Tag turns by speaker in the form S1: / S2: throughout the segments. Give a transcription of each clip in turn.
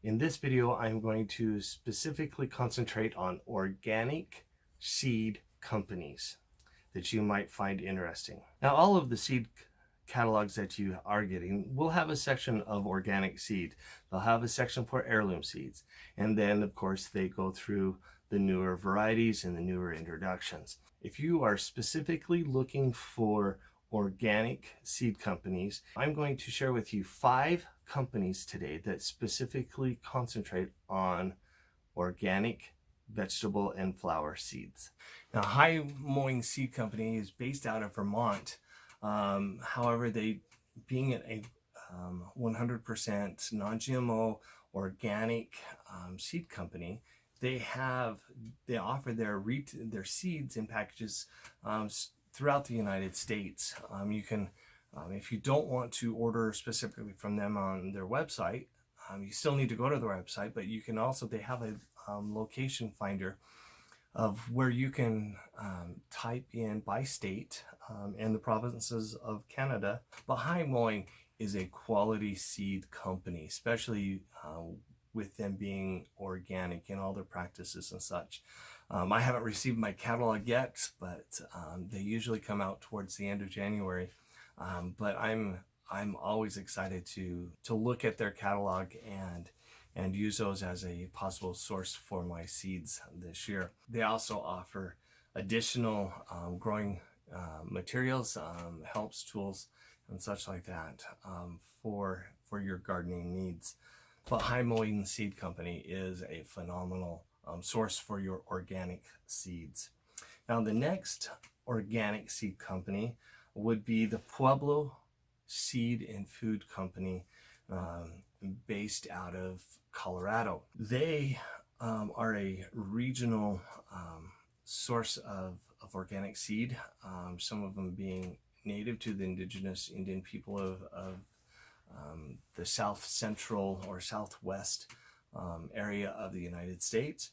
S1: In this video, I'm going to specifically concentrate on organic seed companies that you might find interesting. Now, all of the seed catalogs that you are getting will have a section of organic seed. They'll have a section for heirloom seeds. And then, of course, they go through the newer varieties and the newer introductions. If you are specifically looking for organic seed companies, I'm going to share with you 5 companies today that specifically concentrate on organic vegetable and flower seeds. Now, Mowing Seed Company is based out of Vermont. However, they, being a 100% non-GMO organic seed company, they offer their seeds in packages throughout the United States. You can, if you don't want to order specifically from them on their website, you still need to go to their website, but you can also, they have a location finder of where you can type in by state and the provinces of Canada. But Mowing is a quality seed company, especially with them being organic in all their practices and such. I haven't received my catalog yet, but they usually come out towards the end of January. But I'm always excited to look at their catalog and use those as a possible source for my seeds this year. They also offer additional growing materials, helps, tools, and such like that for your gardening needs. But Mowing Seed Company is a phenomenal source for your organic seeds. Now, the next organic seed company would be the Pueblo Seed and Food Company, based out of Colorado. They are a regional source of organic seed, some of them being native to the indigenous Indian people of the south central or southwest area of the United States,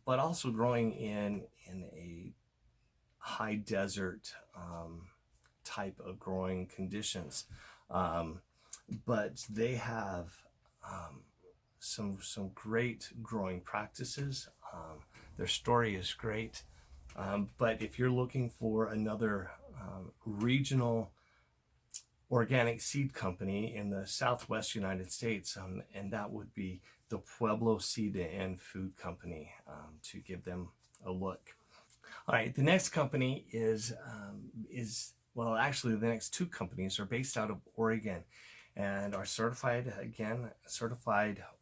S1: but also growing in a high desert type of growing conditions. But they have some great growing practices. Their story is great. But if you're looking for another regional organic seed company in the Southwest United States, and that would be the Pueblo Seed and Food Company, to give them a look. All right, the next company well, actually the next 2 companies are based out of Oregon and are certified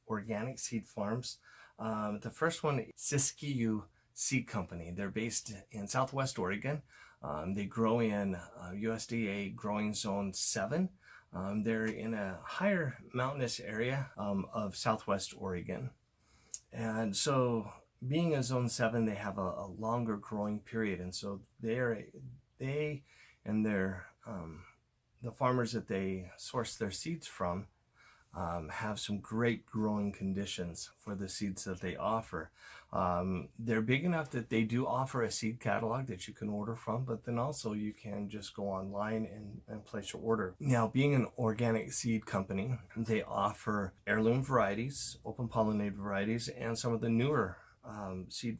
S1: organic seed farms. The first one is Siskiyou Seed Company. They're based in Southwest Oregon. They grow in USDA growing zone 7. They're in a higher mountainous area of Southwest Oregon. And so being a zone 7, they have a longer growing period. And so they and the farmers that they source their seeds from have some great growing conditions for the seeds that they offer. They're big enough that they do offer a seed catalog that you can order from, but then also you can just go online and place your order. Now, being an organic seed company, they offer heirloom varieties, open pollinated varieties, and some of the newer seed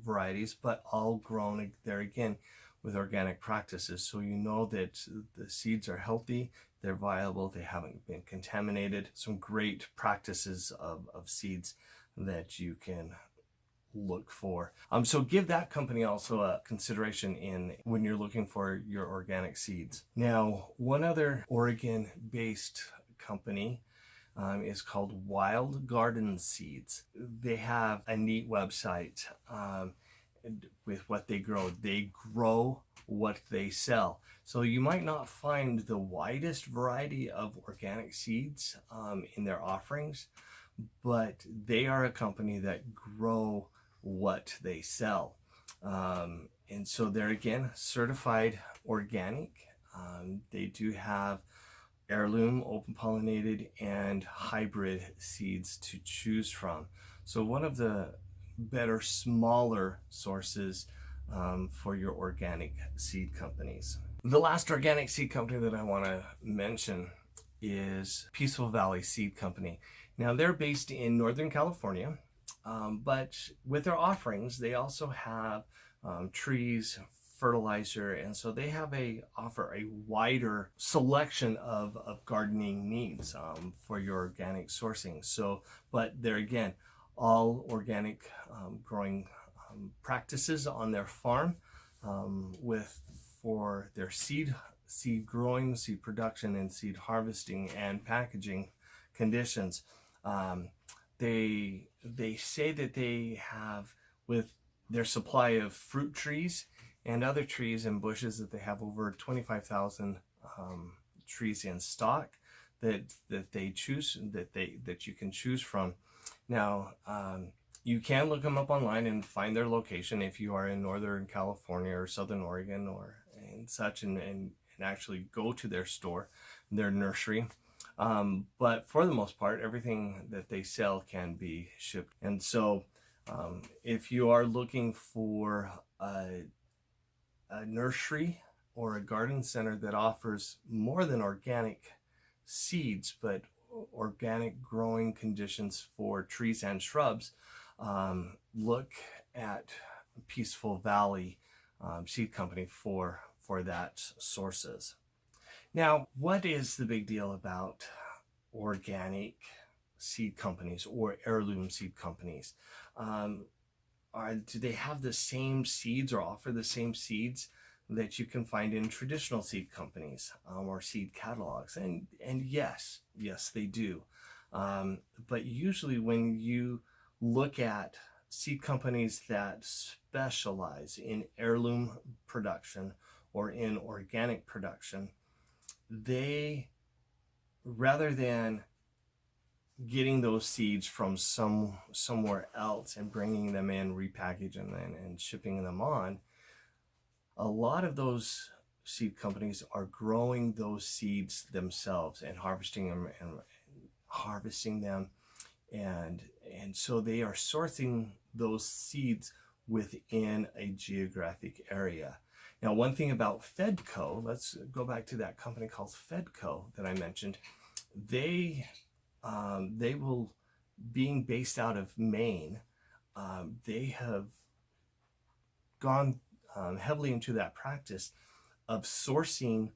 S1: varieties, but all grown there again with organic practices. So you know that the seeds are healthy, they're viable, they haven't been contaminated. Some great practices of seeds that you can look for. So give that company also a consideration when you're looking for your organic seeds. Now, one other Oregon-based company is called Wild Garden Seeds. They have a neat website with what they grow. They grow what they sell. So you might not find the widest variety of organic seeds in their offerings, but they are a company that grow what they sell. And so they're, again, certified organic. They do have heirloom, open pollinated, and hybrid seeds to choose from. So one of the better, smaller sources for your organic seed companies. The last organic seed company that I want to mention is Peaceful Valley Seed Company. Now they're based in Northern California, but with their offerings, they also have trees, fertilizer, and so they have offer a wider selection of gardening needs for your organic sourcing. So, but they're again all organic growing practices on their farm with for their seed growing, seed production, and seed harvesting and packaging conditions. They say that they have, with their supply of fruit trees and other trees and bushes, that they have over 25,000 trees in stock that you can choose from. Now, you can look them up online and find their location if you are in Northern California or Southern Oregon or and such, and actually go to their store, their nursery. But for the most part, everything that they sell can be shipped. And so if you are looking for a nursery or a garden center that offers more than organic seeds, but organic growing conditions for trees and shrubs, look at Peaceful Valley Seed Company for that sources. Now, what is the big deal about organic seed companies or heirloom seed companies? Do they have the same seeds or offer the same seeds that you can find in traditional seed companies or seed catalogs? And yes, they do. But usually when you look at seed companies that specialize in heirloom production or in organic production, they, rather than getting those seeds from somewhere else and bringing them in, repackaging them and shipping them on, a lot of those seed companies are growing those seeds themselves and harvesting them and so they are sourcing those seeds within a geographic area. Now, one thing about Fedco, let's go back to that company called Fedco that I mentioned. They will, being based out of Maine, they have gone heavily into that practice of sourcing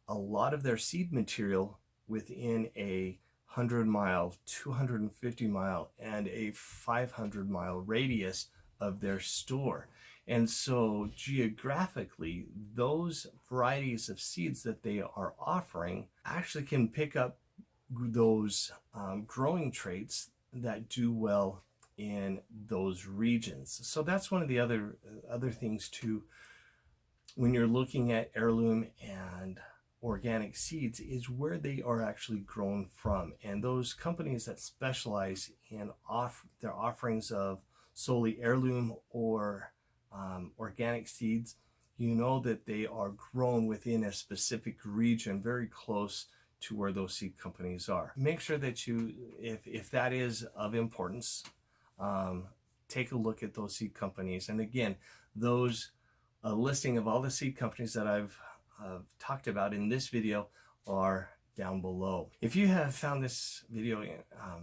S1: a lot of their seed material within a 100-mile, 250-mile, and a 500-mile radius of their store. And so geographically, those varieties of seeds that they are offering actually can pick up those growing traits that do well in those regions. So that's one of the other things too, when you're looking at heirloom and organic seeds, is where they are actually grown from. And those companies that specialize in their offerings of solely heirloom or organic seeds, you know that they are grown within a specific region very close to where those seed companies are. Make sure that you, if that is of importance, take a look at those seed companies. And again, those a listing of all the seed companies that I've talked about in this video are down below. If you have found this video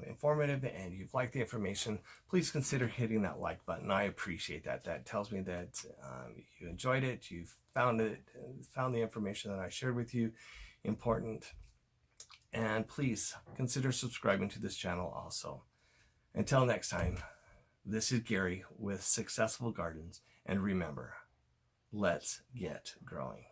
S1: informative and you've liked the information, please consider hitting that like button. I appreciate that. That tells me that you enjoyed it, you found the information that I shared with you important. And please consider subscribing to this channel also. Until next time, this is Gary with Successful Gardens, and remember, let's get growing.